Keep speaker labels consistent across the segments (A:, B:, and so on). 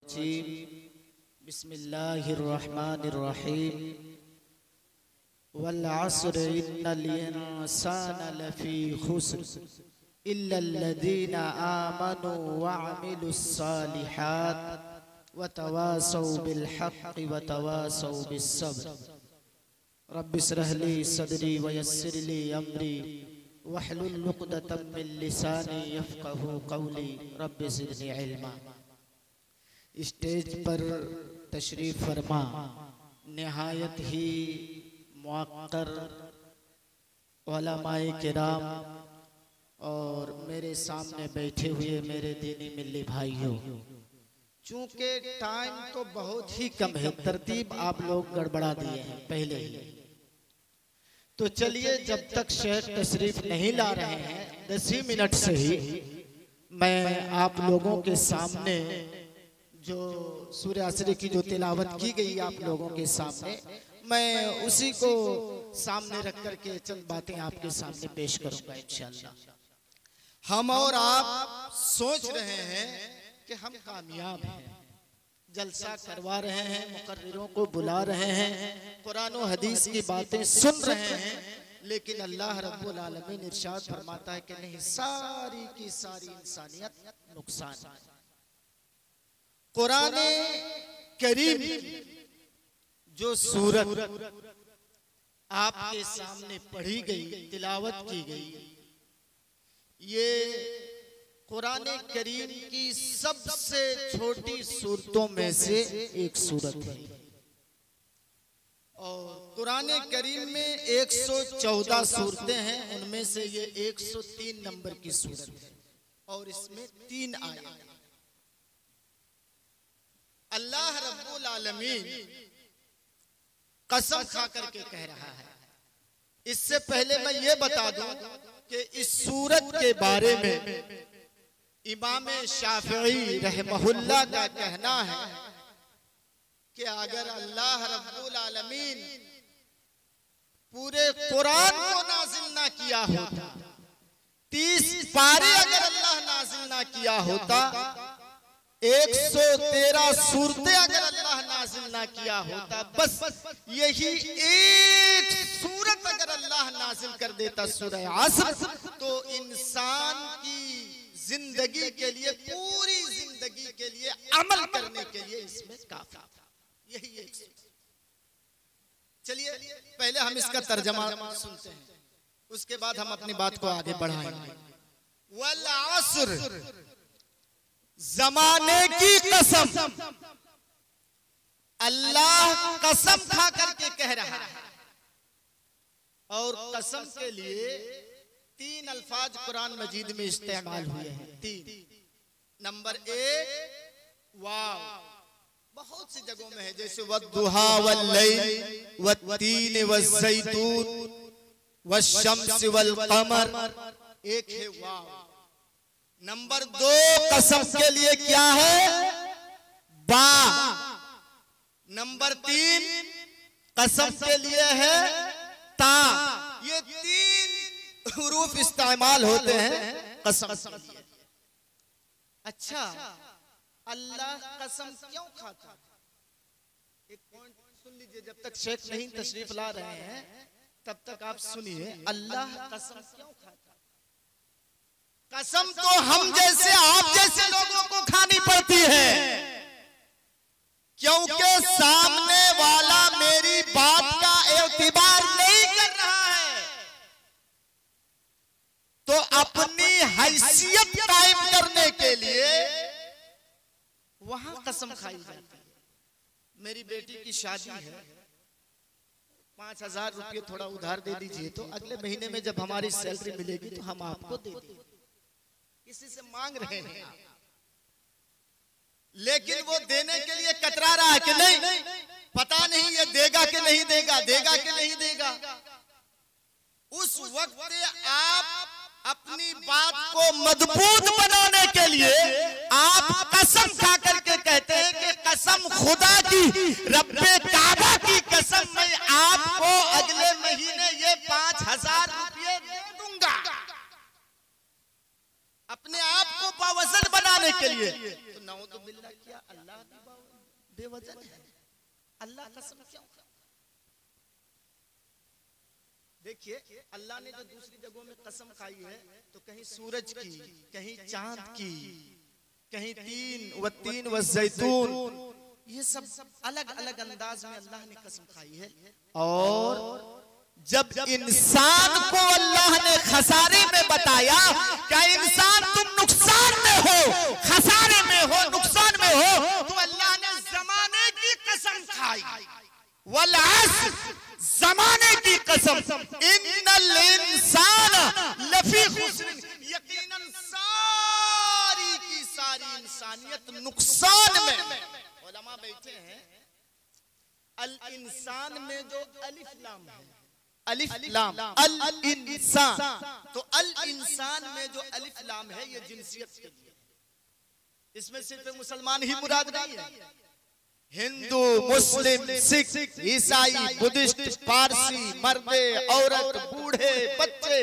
A: बिस्मिल्लाहिर्रहमानिर्रहीम वल अस्र इन्नल इंसाना लफी खुस्र इल्लल्लज़ीना आमनू व अमिलुस्सालिहात व तवासौ बिल हक़्क़ि व तवासौ बिस्सब्र। रब्बिश्रह ली सदरी व यस्सिर ली अमरी वहलुल उक़दतम मिन लिसानी यफ़क़हू क़ौली रब्बि ज़िदनी इल्मा। स्टेज पर तशरीफ फरमा निहायत ही मुअक्कर उलमाए किराम और मेरे सामने बैठे हुए मेरे दीनी मिल्ली भाइयों, चूंकि टाइम तो बहुत ही कम है, तरतीब आप लोग गड़बड़ा दिए हैं पहले ही, तो चलिए जब तक शेख तशरीफ नहीं ला रहे हैं 10 ही मिनट से ही मैं आप लोगों के सामने जो सूरह असर की जो तिलावत की गई आप लोगों के सामने, मैं उसी को सामने रख करके चंद बातें आपके सामने पेश करूंगा इंशाअल्लाह। हम और आप सोच रहे हैं कि हम कामयाब हैं, जलसा करवा रहे हैं, मुकर्रिरों को बुला रहे हैं, कुरान और हदीस की बातें सुन रहे हैं, लेकिन अल्लाह रब्बुल आलमीन इरशाद फरमाता है कि नहीं, सारी की सारी इंसानियत नुकसान है। कुरान करीम जो सूरत आपके सामने पढ़ी गई, तिलावत की गई, ये कुरान करीम की सबसे छोटी सूरतों में से एक सूरत है और कुरान करीम में 114 सूरतें हैं, उनमें से ये 103 नंबर की सूरत है और इसमें 3 आयत। अल्लाह रब्बुल आलमीन कसम खा करके कह रहा है। इससे पहले मैं ये बता दूं कि इस सूरत के बारे में इमाम शाफिई रहमहुल्लाह का कहना है कि अगर अल्लाह रब्बुल आलमीन पूरे कुरान को नाजिल ना किया होता, 30 पारे अगर अल्लाह नाजिल ना किया होता, 113 सूरतें अगर अल्लाह नाजिल ना किया होता, बस यही एक सूरत अगर अल्लाह नाजिल कर देता सूरह असर, तो इंसान की जिंदगी के लिए, पूरी जिंदगी के लिए अमल करने के लिए इसमें काफी था। यही एक। चलिए पहले हम इसका तर्जमा सुनते हैं, उसके बाद हम अपनी बात को आगे बढ़ाएंगे। वल अस्र, जमाने की कसम, अल्लाह कसम खा करके कह रहा है और कसम के लिए 3 अल्फाज कुरान मजीद में इस्तेमाल हुए हैं। 3 नंबर 1 वाव, बहुत सी जगहों में है, जैसे वद्दुहा वल्लैल वत्तीन वज़्ज़ैतून वश्शम्स वल्क़मर, एक है वाव। नंबर 2 कसम के लिए क्या है? बा। नंबर 3 कसम के लिए है ता। ये 3 हुरूफ इस्तेमाल होते हैं कसम के लिए। अच्छा, अल्लाह कसम क्यों खाता? एक पॉइंट सुन लीजिए, जब तक शेख नहीं तशरीफ ला रहे हैं तब तक आप सुनिए। अल्लाह कसम क्यों खाता? कसम तो हम जैसे, आप जैसे लोगों को खानी पड़ती है, क्योंकि सामने वाला मेरी बात का एतबार नहीं कर रहा है, तो अपनी हैसियत कायम करने के लिए वहां कसम खाई जाती है। मेरी बेटी की शादी है, 5000 रुपये थोड़ा उधार दे दीजिए, तो अगले महीने में जब हमारी सैलरी मिलेगी तो हम आपको दे देंगे। किसी से मांग रहे हैं आप, लेकिन वो देने के लिए कतरा रहा है कि नहीं, पता नहीं ये देगा कि नहीं देगा, देगा कि नहीं देगा। उस वक्त आप अपनी बात को मजबूत बनाने के लिए आप कसम खा करके कहते हैं कि कसम खुदा की, रब्बे काबा की कसम, मैं आपको अगले महीने ये 5000 रुपये दे दूंगा। अपने आप को बावजन बनाने के लिए। तो नऊज़ुबिल्लाह, क्या अल्लाह बेवजह है, अल्लाह कसम क्यों? देखिए अल्लाह ने जो दूसरी जगहों में कसम खाई है तो कहीं सूरज की, कहीं चांद की, कहीं तीन व जैतून, ये सब अलग अलग अंदाज में अल्लाह ने कसम खाई है। और जब इंसान को अल्लाह ने खसारे में बताया, क्या इंसान तुम नुकसान में हो, खसारे में हो, नुकसान में हो, तो अल्लाह ने जमाने की कसम खाई, वल अस्र, जमाने की कसम, इन्नल इंसान लफी खुस्र, यकीनन सारी की सारी इंसानियत नुकसान में। उलमा बैठे हैं, अल इंसान में जो अलिफ लाम है, अलिफ लाम अल इंसान, तो अल इंसान में जो अलिफ लाम है ये जिनसियत के लिए, इसमें सिर्फ मुसलमान ही मुराद नहीं है। हिंदू, मुस्लिम, सिख, ईसाई, बुद्धिस्ट, पारसी, मर्दे, औरत, बूढ़े, बच्चे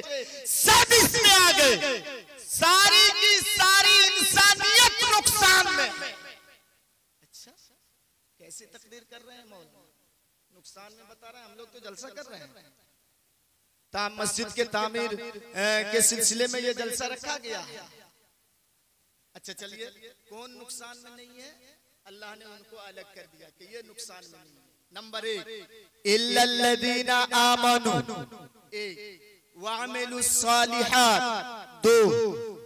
A: सब इसमें आ गए। सारी की सारी इंसानियत नुकसान में। अच्छा, कैसे तकदीर कर रहे हैं मौला? नुकसान में बता रहे हैं, हम लोग तो जलसा कर रहे हैं। मस्जिद के तामीर के सिलसिले में ये जलसा रखा गया है। अच्छा चलिए, कौन नुकसान में नहीं है? अल्लाह ने उनको अलग कर दिया कि ये नुकसान में नहीं है। नंबर 1, इल्लल्लज़ीना आमनू, 1, वअमिलुस सालिहात, 2,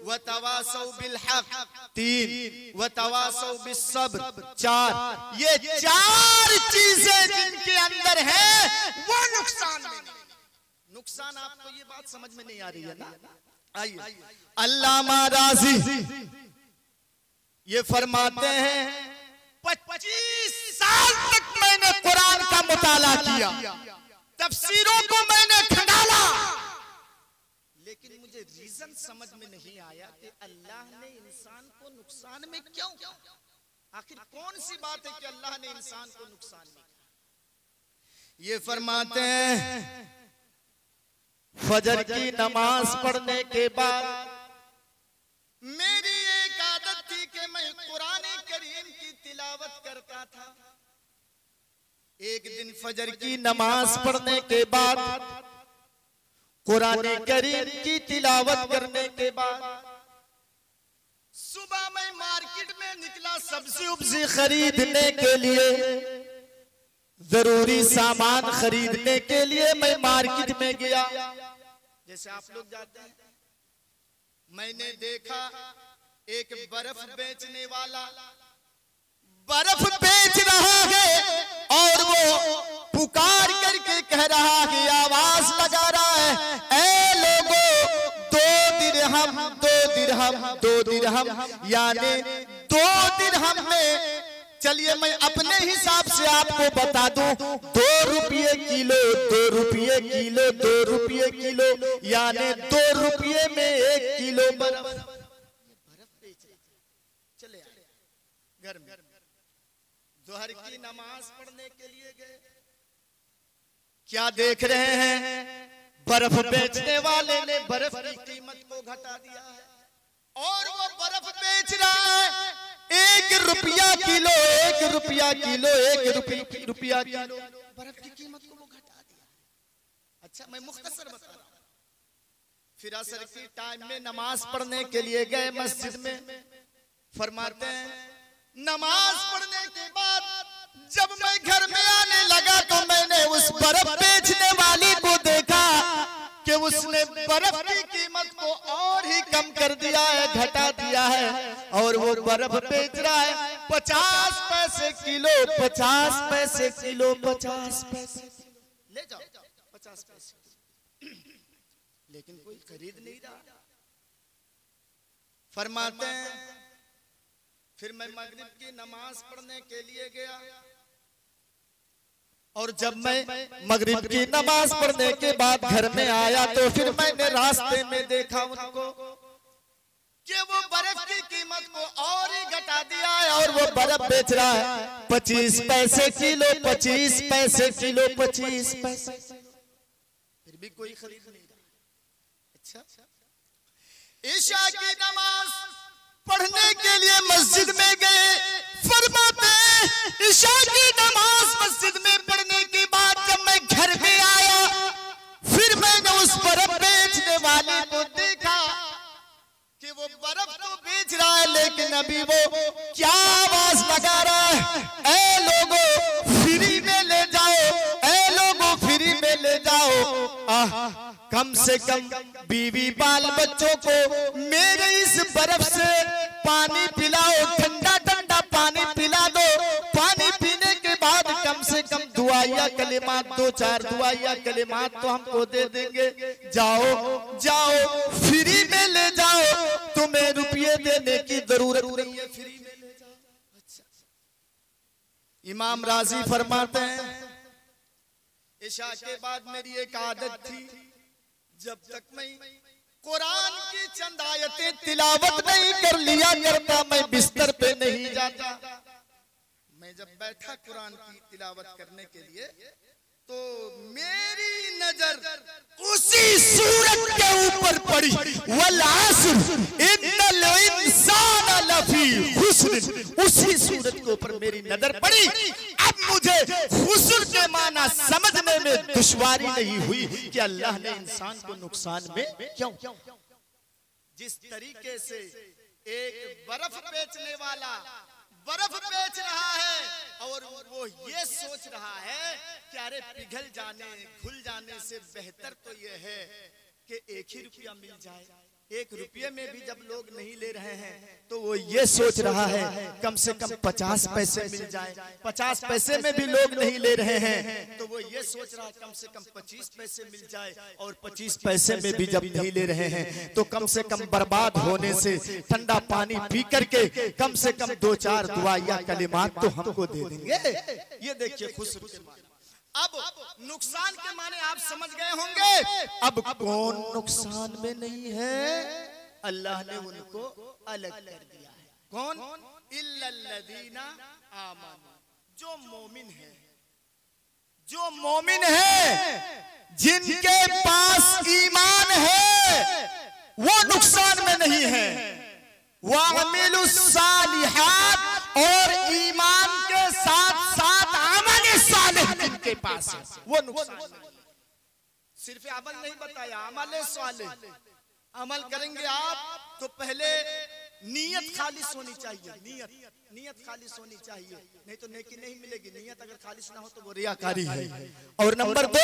A: वतवासौ बिल हक, 3, वतवासौ बिस सब्र, 4। ये 4 चीजें जिनके अंदर है वो नुकसान में नहीं। नुकसान, आपको ये बात समझ में नहीं आ रही है ना? आइए, अल्लामा राज़ी ये फरमाते हैं 25 साल तक मैंने कुरान का मुताला किया, तफसीरों को मैंने खंगाला, लेकिन मुझे रीजन समझ में नहीं आया कि अल्लाह ने इंसान को नुकसान में क्यों? आखिर कौन सी बात है कि अल्लाह ने इंसान को नुकसान में? ये फरमाते हैं फजर की नमाज पढ़ने के बाद मेरी एक आदत थी कि मैं कुरान करीम की तिलावत करता था। एक दिन फजर की नमाज पढ़ने के बाद, कुरान करीम की तिलावत करने के बाद, सुबह मैं मार्केट में निकला सब्जी उब्जी खरीदने के लिए, जरूरी सामान खरीदने के लिए मैं मार्केट में गया। जैसे आप लोग जाते हैं, मैंने देखा एक बर्फ बेचने वाला बर्फ बेच रहा है और वो पुकार करके कह रहा है, आवाज लगा रहा है, ऐ लोगों 2 दिरहम 2 दिरहम 2 दिरहम, यानी 2 दिरहम में, चलिए मैं अपने हिसाब से आपको बता दूं, 2 रुपये किलो, 2 रुपये किलो, 2 रुपये किलो, यानी 2 रुपये में 1 किलो बर्फ बेच रहे। चले घर में जोहर की नमाज पढ़ने के लिए गए, क्या देख रहे हैं? बर्फ बेचने वाले ने बर्फ की कीमत को घटा दिया है और वो बर्फ बेच रहा है 1 रुपया किलो, 1 रुपया किलो, 1 रुपया किलो, बर्फ की कीमत को वो घटा दिया। अच्छा, मैं मुख्तसर बता रहा हूं। फिर असर की टाइम में नमाज पढ़ने के लिए गए मस्जिद में, फरमाते हैं नमाज पढ़ने के बाद जब मैं घर में आने लगा तो मैंने उस बर्फ बेचने वाली को देखा कि उसने बर्फ की कीमत को और ही कम कर दिया है, घटा दिया है, और वो बर्फ बेच रहा है 50 पैसे किलो, 50 पैसे किलो, 50 पैसे। ले जाओ 50 पैसे, लेकिन कोई खरीद नहीं रहा। फरमाते हैं फिर मैं मगरिब की नमाज पढ़ने के लिए गया, और जब मैं मगरिब की नमाज पढ़ने के बाद घर में आया तो फिर मैंने रास्ते में देखा उनको कि वो बर्फ की कीमत को और ही घटा दिया है और वो बर्फ बेच रहा है 25 पैसे किलो, 25 पैसे किलो, 25 पैसे, फिर भी कोई खरीद नहीं रहा। अच्छा, ईशा की नमाज पढ़ने के लिए मस्जिद में गए। फरमाते हैं इशा की नमाज मस्जिद में पढ़ने के बाद जब मैं घर में आया, फिर मैंने उस बर्फ बेचने वाले को देखा कि वो बर्फ तो बेच रहा है, लेकिन अभी वो क्या आवाज लगा रहा है, ऐ लोगों फ्री में ले जाओ, ऐ लोगों फ्री में ले जाओ। कम से कम बीवी बाल बच्चों को मेरे इस बर्फ से पानी पिलाओ, ठंडा ठंडा पानी पिला दो। पानी पीने के बाद कम से कम दुआया कलिमात, 2-4 दुआया कलिमात तो हमको दे देंगे। जाओ जाओ फ्री में ले जाओ, तुम्हें रुपये देने की जरूरत नहीं है, फ्री में ले जाओ। अच्छा। इमाम राजी फरमाते हैं इशा के बाद मेरी एक आदत थी, जब तक मैं कुरान की चंद आयतें तिलावत नहीं कर लिया करता मैं बिस्तर पे नहीं जाता। मैं जब बैठा कुरान की तिलावत करने के लिए तो मेरी नजर उसी सूरत के ऊपर पड़ी, वल अस्र इन्नल इंसान लफी खुस्र। उसी सूरत के ऊपर मेरी नजर पड़ी। अब मुझे खुस्र के माना समझने में दुश्वारी नहीं हुई कि अल्लाह ने इंसान को नुकसान में क्यों। जिस तरीके से एक बर्फ बेचने वाला बर्फ बेच रहा है और वो ये सोच रहा है कि अरे पिघल जाने घुल जाने से बेहतर तो ये है कि 1 ही रुपया मिल जाए। 1 रुपये में भी जब लोग नहीं ले रहे हैं तो वो ये सोच रहा है कम से कम 50 पैसे मिल जाए। 50 पैसे में भी लोग नहीं ले रहे हैं तो वो ये सोच रहा है कम से कम 25 पैसे मिल जाए। और 25 पैसे में भी जब नहीं ले रहे हैं तो कम से कम बर्बाद होने से ठंडा पानी पी करके कम से कम 2-4 दुआया कलिमात तो हमको दे देंगे। ये देखिए खुश। अब नुकसान के माने आप समझ गए होंगे। अब कौन नुकसान में नहीं है? अल्लाह ने उनको अलग कर दिया है। कौन? इल्लल्लज़ीना आमनू, जो मोमिन है, जो मोमिन है, जिनके पास ईमान है वो नुकसान में नहीं है। वअमिलुस सालिहात, और ईमान के साथ साथ अमल सालिह जिनके पास है वो नुकसान में नहीं। सिर्फ अमल नहीं बताया, अमल सालिह। अमल करेंगे आप तो पहले नीयत खालिस होनी चाहिए। नीयत खालिस होनी चाहिए, नहीं तो नेकी नहीं मिलेगी। नीयत अगर खालिस ना हो तो वो रियाकारी है। और नंबर 2,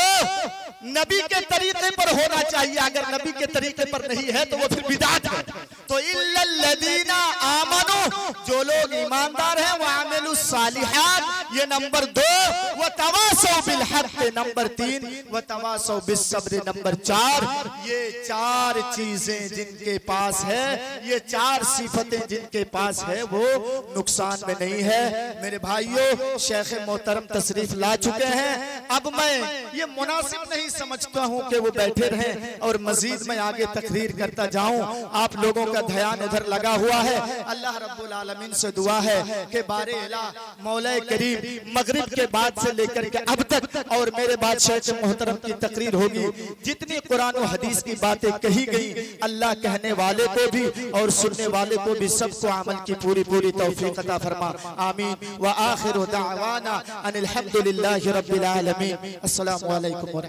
A: नबी के तरीके पर होना चाहिए। अगर नबी के तरीके पर नहीं है तो वो फिर बिदात है। तो इल्लल्लज़ीना आमनू, जो लोग ईमानदार हैं वो आमिलुस सालिहात, ये नंबर 2। व तवासौ बिल हक़ नंबर 3, व तवासौ बिस सब्र नंबर 4। ये 4 चीजें जिनके पास है, ये 4 सिफतें जिनके पास है वो नुकसान में नहीं है। मेरे भाइयों, शेख मोहतरम तशरीफ ला चुके हैं। अब मैं ये मुनासिब नहीं समझता हूं कि वो बैठे रहें और मजीद मैं आगे तकरीर करता जाऊं। आप लोगों का ध्यान इधर लगा हुआ है। अल्लाह रब्बुल आलमीन से दुआ है कि बारे इला मौला करीम मगरिब के बाद से लेकर के अब तक और मेरे बाद शेख मोहतरम की तकरीर होगी, जितनी कुरान और हदीस की बातें कही गई, अल्लाह कहने वाले को भी और सुनने वाले को भी सबको अमल की पूरी पूरी तौफीक अता फरमा। आमीन। व आखिरु दावाना अनिल हम्दुलिल्लाहि रब्बिल आलमीन। अस्सलामु अलैकुम।